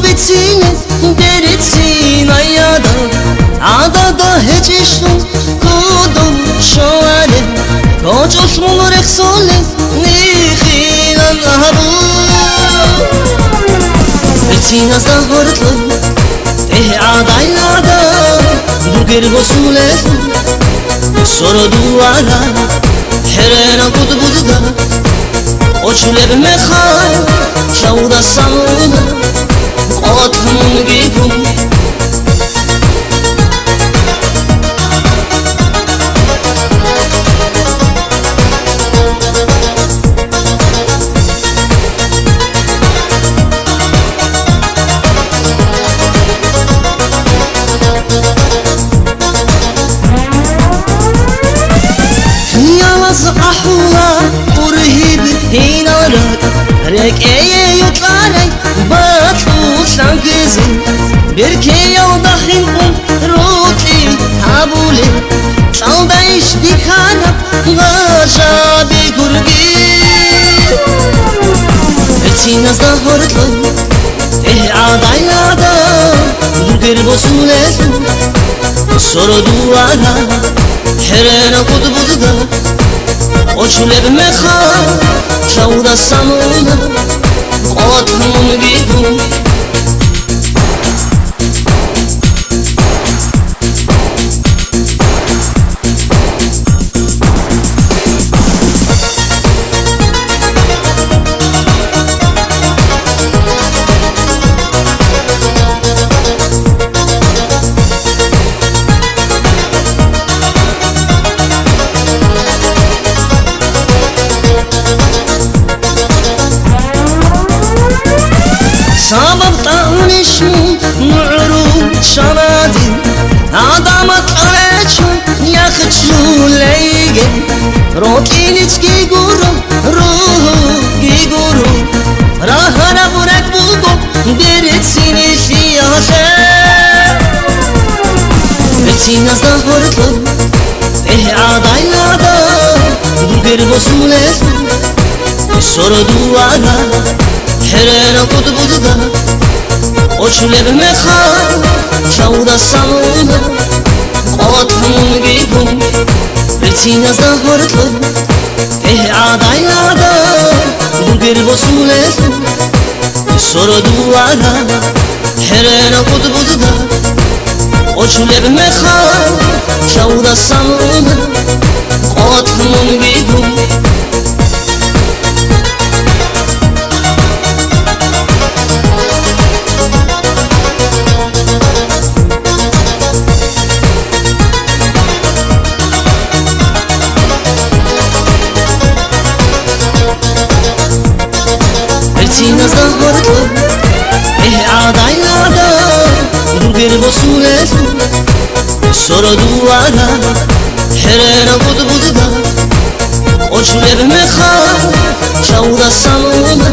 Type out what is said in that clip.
bitine deritsin ayada adada hecişlu kudum şoale koços mulurek sole nihilan ahabu bitsin azda hortlu adayada duger gosule soro duala herena kudbuzda oçuleb mekha şauda samuna qotmun gibum أحولا ورهيب هنا لك ركاية يطلعي بطلو شنقزي بركاية وضحيكم روتي عبولي صندايش بكانا غاشا بكرقي بتسينا زهرت له عضاي عضا دوكر بسولتو سردو على حرنا قطب زدا oçuleb mekha şauda samuna qotmun gibum سبب طعنشو نعرو شنادي عدمت قريتشو ياخدشو ليجن روكينيش جيجورو روحو جيجورو راهنا برك بوغو برتسيني شياشا بتسينا زهرتو عداي عدا دوغر بسولتو سردو على حرنا قطب زدا oçuleb mekha şauda samuna qotmun gibum bitsina zahortlu aday ada duger bosuletu sorodu ala حرنا قطب زدا oçuleb mekha şauda samuna qotmun gibum بتسينا زهرتو عضاي عدا دوغر بسولتو سردو على حرنا قطب زدا oçuleb mekha şauda samuna